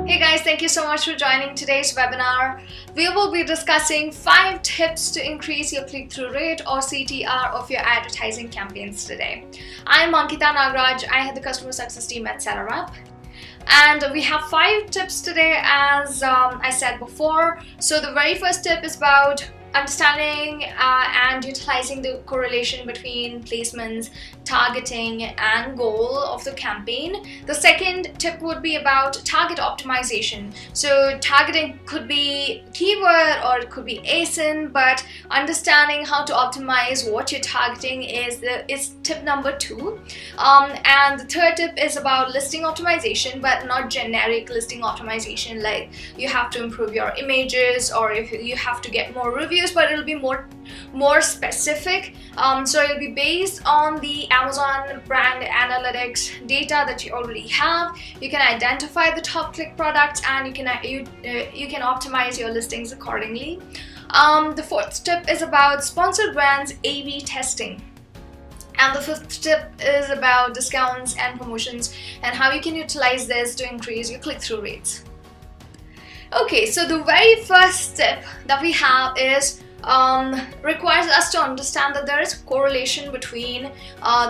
Hey guys, thank you so much for joining today's webinar. We will be discussing 5 tips to increase your click-through rate or CTR of your advertising campaigns today. I'm Ankita Nagraj. I head the customer success team at SellerApp. And we have 5 tips today, as I said before. So the very first tip is about understanding and utilizing the correlation between placements, targeting, and goal of the campaign. The second tip would be about target optimization. So targeting could be keyword or it could be ASIN, but understanding how to optimize what you're targeting is tip number 2. And the third tip is about listing optimization, but not generic listing optimization, like you have to improve your images or if you have to get more reviews, but it'll be more specific. So it'll be based on the Amazon brand analytics data that you already have. You can identify the top click products and you can optimize your listings accordingly. The fourth tip is about sponsored brands A/B testing. And the fifth tip is about discounts and promotions and how you can utilize this to increase your click-through rates. Okay, so the very first tip that we have is requires us to understand that there is correlation between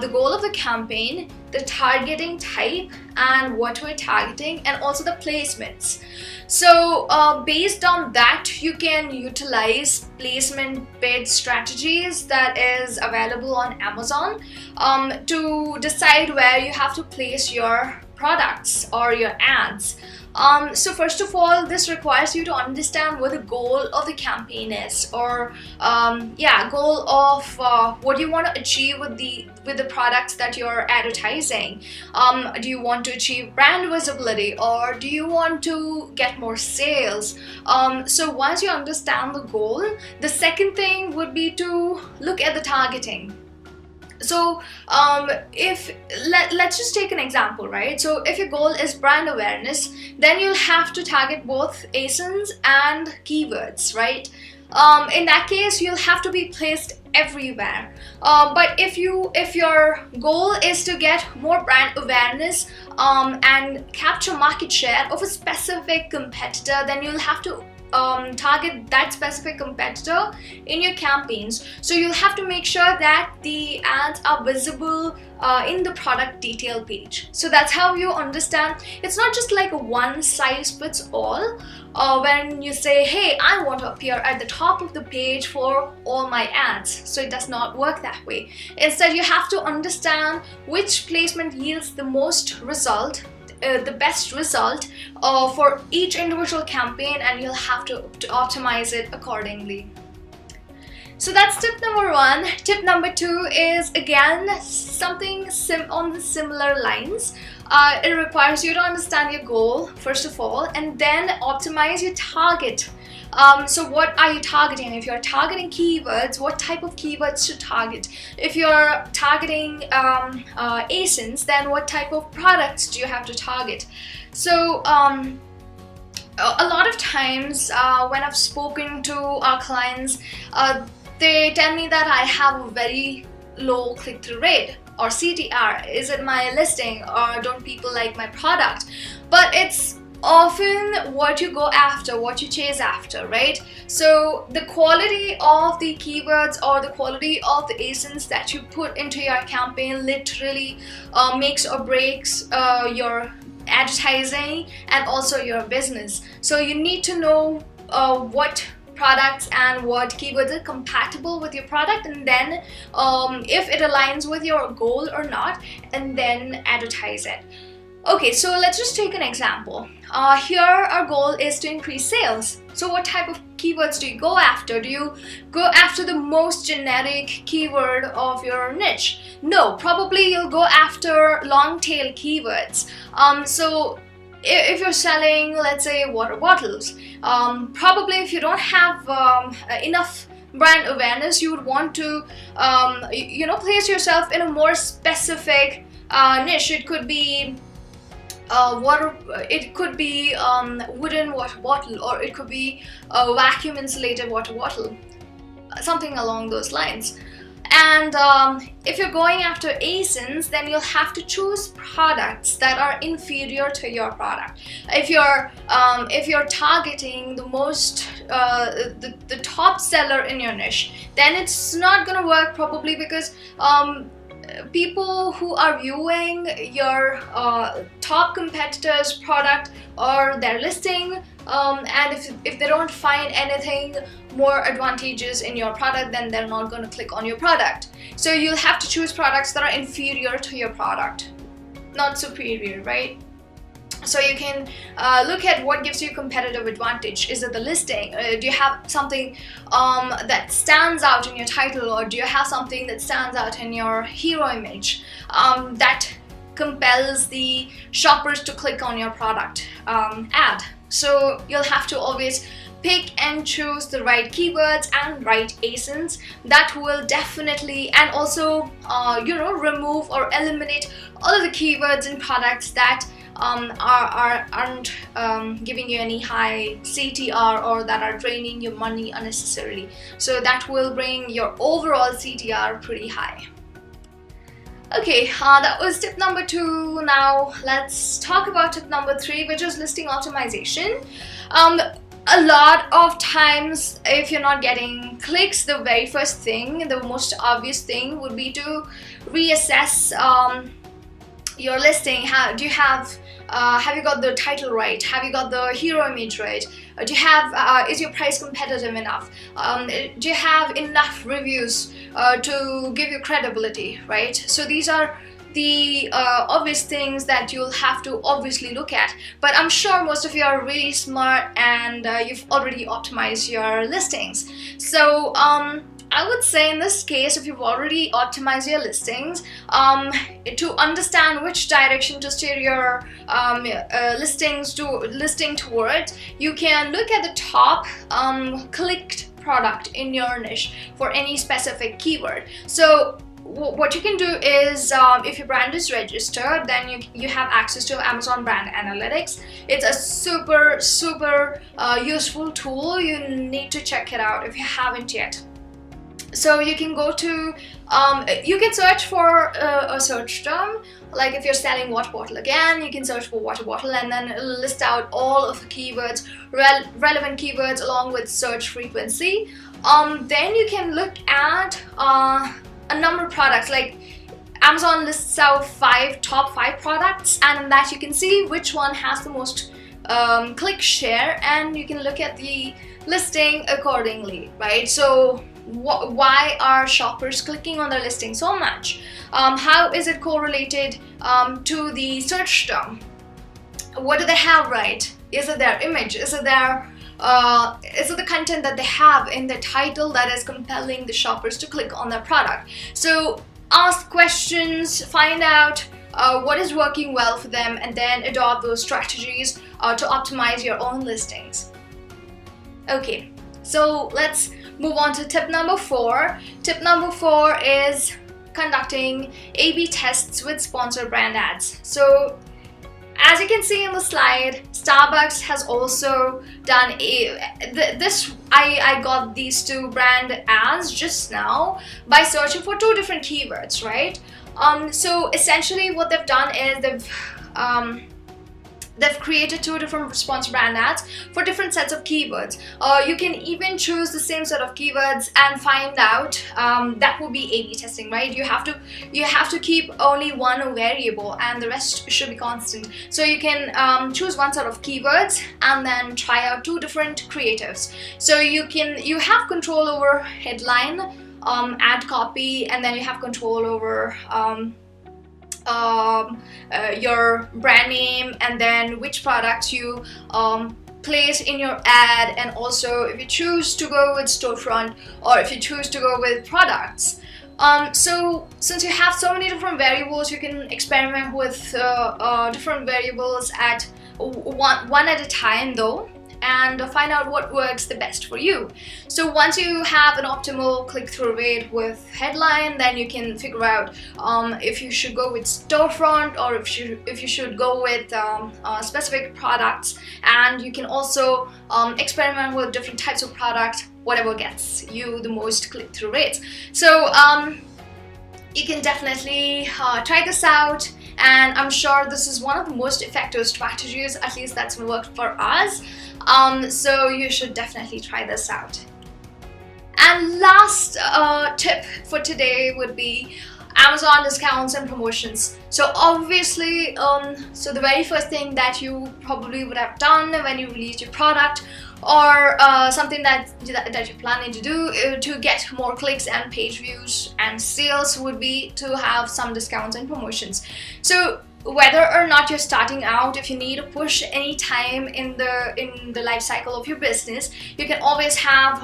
the goal of the campaign, the targeting type and what we're targeting, and also the placements. So based on that, you can utilize placement bid strategies that is available on Amazon to decide where you have to place your products or your ads. So first of all, this requires you to understand what the goal of the campaign is, or goal of what you want to achieve with the products that you're advertising. Do you want to achieve brand visibility, or do you want to get more sales? So once you understand the goal, the second thing would be to look at the targeting. So let's just take an example, right? So if your goal is brand awareness, then you'll have to target both ASINs and keywords, right? In that case, you'll have to be placed everywhere. But if your goal is to get more brand awareness and capture market share of a specific competitor, then you'll have to target that specific competitor in your campaigns. So you'll have to make sure that the ads are visible in the product detail page. So that's how you understand. It's not just like a one size fits all. When you say, hey, I want to appear at the top of the page for all my ads. So it does not work that way. Instead, you have to understand which placement yields the most result, the best result for each individual campaign, and you'll have to optimize it accordingly. So that's tip number 1. Tip number 2 is again something on the similar lines. It requires you to understand your goal first of all, and then optimize your target. So what are you targeting? If you're targeting keywords, what type of keywords to target? If you're targeting ASINs, then what type of products do you have to target? So a lot of times when I've spoken to our clients, they tell me that I have a very low click-through rate, or CTR. Is it my listing, or don't people like my product? But it's often what you go after, what you chase after, right? So the quality of the keywords or the quality of the ASINs that you put into your campaign literally makes or breaks your advertising and also your business. So you need to know what products and what keywords are compatible with your product, and then if it aligns with your goal or not, and then advertise it. Okay, so let's just take an example. Here our goal is to increase sales. So what type of keywords do you go after? Do you go after the most generic keyword of your niche? No, probably you'll go after long tail keywords. So if you're selling, let's say, water bottles, probably if you don't have enough brand awareness, you would want to place yourself in a more specific niche. It could be it could be wooden water bottle, or it could be a vacuum insulated water bottle, something along those lines. And if you're going after ASINs, then you'll have to choose products that are inferior to your product. If you're targeting the most the top seller in your niche, then it's not gonna work probably, because people who are viewing your top competitor's product or their listing, and if they don't find anything more advantageous in your product, then they're not going to click on your product. So you'll have to choose products that are inferior to your product, not superior, right? So you can look at what gives you competitive advantage. Is it the listing? Do you have something that stands out in your title, or do you have something that stands out in your hero image that compels the shoppers to click on your product ad? So you'll have to always pick and choose the right keywords and right ASINs that will definitely, and also remove or eliminate all of the keywords and products that aren't giving you any high CTR, or that are draining your money unnecessarily. So that will bring your overall CTR pretty high. Okay, that was tip number 2. Now let's talk about tip number 3, which is listing optimization. A lot of times, if you're not getting clicks, the very first thing, the most obvious thing would be to reassess your listing. Do you have you got the title right? Have you got the hero image right? Do you have is your price competitive enough? Do you have enough reviews to give you credibility, right? So these are the obvious things that you'll have to obviously look at, but I'm sure most of you are really smart and you've already optimized your listings. So I would say in this case, if you've already optimized your listings, to understand which direction to steer your listing towards, you can look at the top clicked product in your niche for any specific keyword. So what you can do is, if your brand is registered, then you have access to Amazon Brand Analytics. It's a super useful tool. You need to check it out if you haven't yet. So you can go to, you can search for a search term, like if you're selling water bottle, again, you can search for water bottle and then it'll list out all of the keywords, relevant keywords along with search frequency. Then you can look at a number of products, like Amazon lists out top 5 products, and in that you can see which one has the most click share, and you can look at the listing accordingly, right? So why are shoppers clicking on their listing so much? How is it correlated to the search term? What do they have right? Is it their image? Is it the content that they have in the title that is compelling the shoppers to click on their product? So ask questions, find out what is working well for them, and then adopt those strategies to optimize your own listings. Okay, so let's move on to tip number 4. Tip number 4 is conducting A/B tests with sponsored brand ads. So as you can see in the slide, Starbucks has also done I got these 2 brand ads just now by searching for 2 different keywords, right? So essentially what they've done is they've created 2 different sponsored brand ads for different sets of keywords. You can even choose the same set of keywords and find out. That will be A/B testing, right? You have to keep only one variable and the rest should be constant. So you can choose one set of keywords and then try out 2 different creatives. So you have control over headline, ad copy, and then you have control over your brand name, and then which products you place in your ad, and also if you choose to go with storefront or if you choose to go with products. So since you have so many different variables, you can experiment with different variables at one at a time though. and find out what works the best for you. So once you have an optimal click-through rate with headline, then you can figure out if you should go with storefront or if you should go with specific products, and you can also experiment with different types of products, whatever gets you the most click-through rates. So you can definitely try this out, and I'm sure this is one of the most effective strategies, at least that's worked for us. So you should definitely try this out. And last tip for today would be Amazon discounts and promotions. So obviously, so the very first thing that you probably would have done when you released your product, or something that you're planning to do to get more clicks and page views and sales, would be to have some discounts and promotions. So whether or not you're starting out, if you need a push any time in the life cycle of your business, you can always have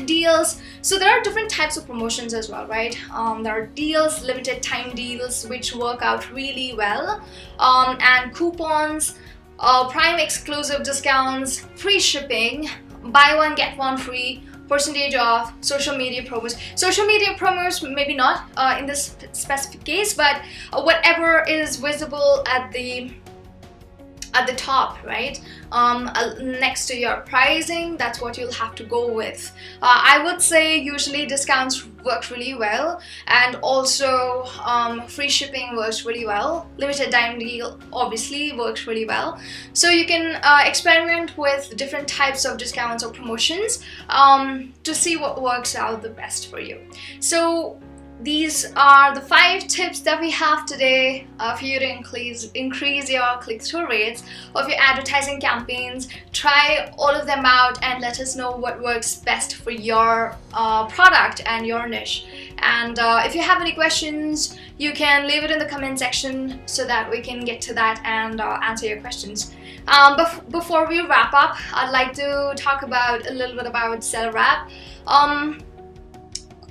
deals. So there are different types of promotions as well, right? There are deals, limited time deals, which work out really well, and coupons, prime exclusive discounts, free shipping, buy one get one free, percentage off, social media promos. Social media promos, maybe not in this specific case, but whatever is visible at the top, right? Next to your pricing, that's what you'll have to go with. I would say usually discounts work really well, and also free shipping works really well. Limited time deal obviously works really well. So you can experiment with different types of discounts or promotions to see what works out the best for you. So these are the 5 tips that we have today for you to increase your click-through rates of your advertising campaigns. Try all of them out and let us know what works best for your product and your niche. And if you have any questions, you can leave it in the comment section so that we can get to that and answer your questions. Before we wrap up, I'd like to talk about a little bit about SellerApp.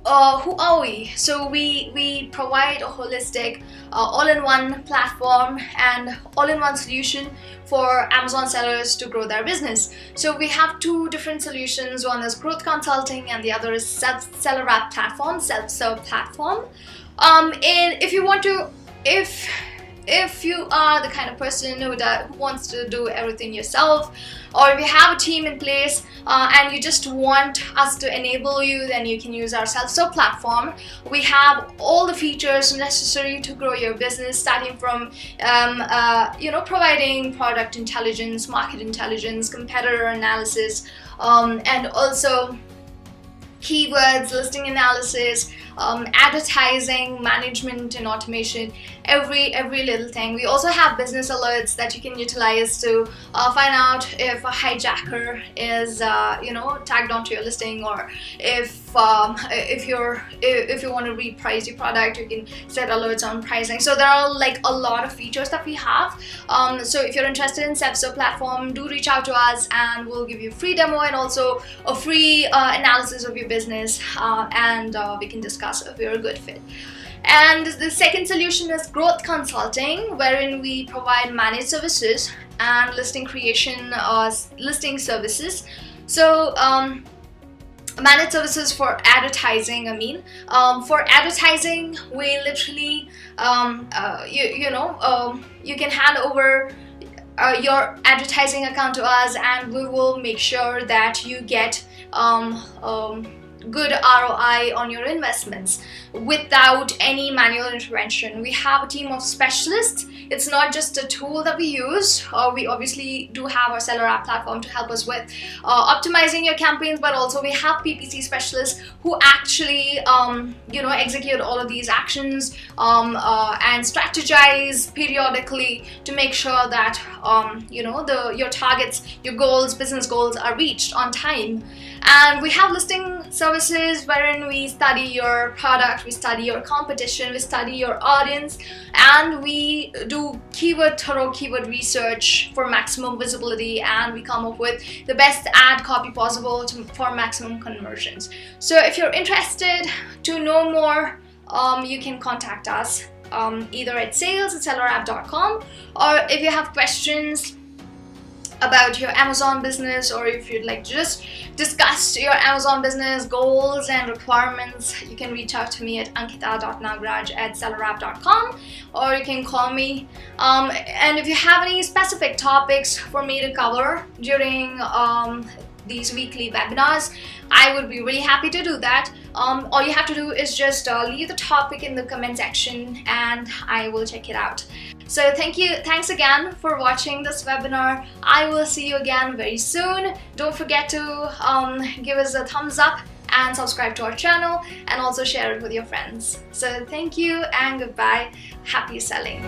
Who are we? So we provide a holistic all-in-one platform and all-in-one solution for Amazon sellers to grow their business. So we have 2 different solutions. One is growth consulting and the other is SellerApp platform, self-serve platform. And if you are the kind of person who wants to do everything yourself, or if you have a team in place and you just want us to enable you, then you can use our self-serve platform. We have all the features necessary to grow your business, starting from providing product intelligence, market intelligence, competitor analysis, and also keywords, listing analysis, advertising, management and automation, every little thing. We also have business alerts that you can utilize to find out if a hijacker is tagged onto your listing, or if you want to reprice your product, you can set alerts on pricing. So there are like a lot of features that we have. So if you're interested in self-serve platform, do reach out to us and we'll give you a free demo and also a free analysis of your business, and we can discuss if you're a good fit. And the second solution is growth consulting, wherein we provide managed services and listing creation, listing services. So managed services for advertising. For advertising, we literally you can hand over your advertising account to us, and we will make sure that you get good ROI on your investments without any manual intervention. We have a team of specialists. It's not just a tool that we use. We obviously do have our SellerApp platform to help us with optimizing your campaigns, but also we have PPC specialists who actually execute all of these actions and strategize periodically to make sure that your targets, your goals, business goals are reached on time. And we have listing services wherein we study your product, we study your competition, we study your audience, and we do thorough keyword research for maximum visibility, and we come up with the best ad copy possible for maximum conversions. So if you're interested to know more, you can contact us either at sales@sellerapp.com, or if you have questions, about your Amazon business, or if you'd like to just discuss your Amazon business goals and requirements, you can reach out to me at ankita.nagraj@sellerapp.com, or you can call me. And if you have any specific topics for me to cover during these weekly webinars, I would be really happy to do that. All you have to do is just leave the topic in the comment section and I will check it out. So thanks again for watching this webinar. I will see you again very soon. Don't forget to give us a thumbs up and subscribe to our channel, and also share it with your friends. So thank you and goodbye. Happy selling.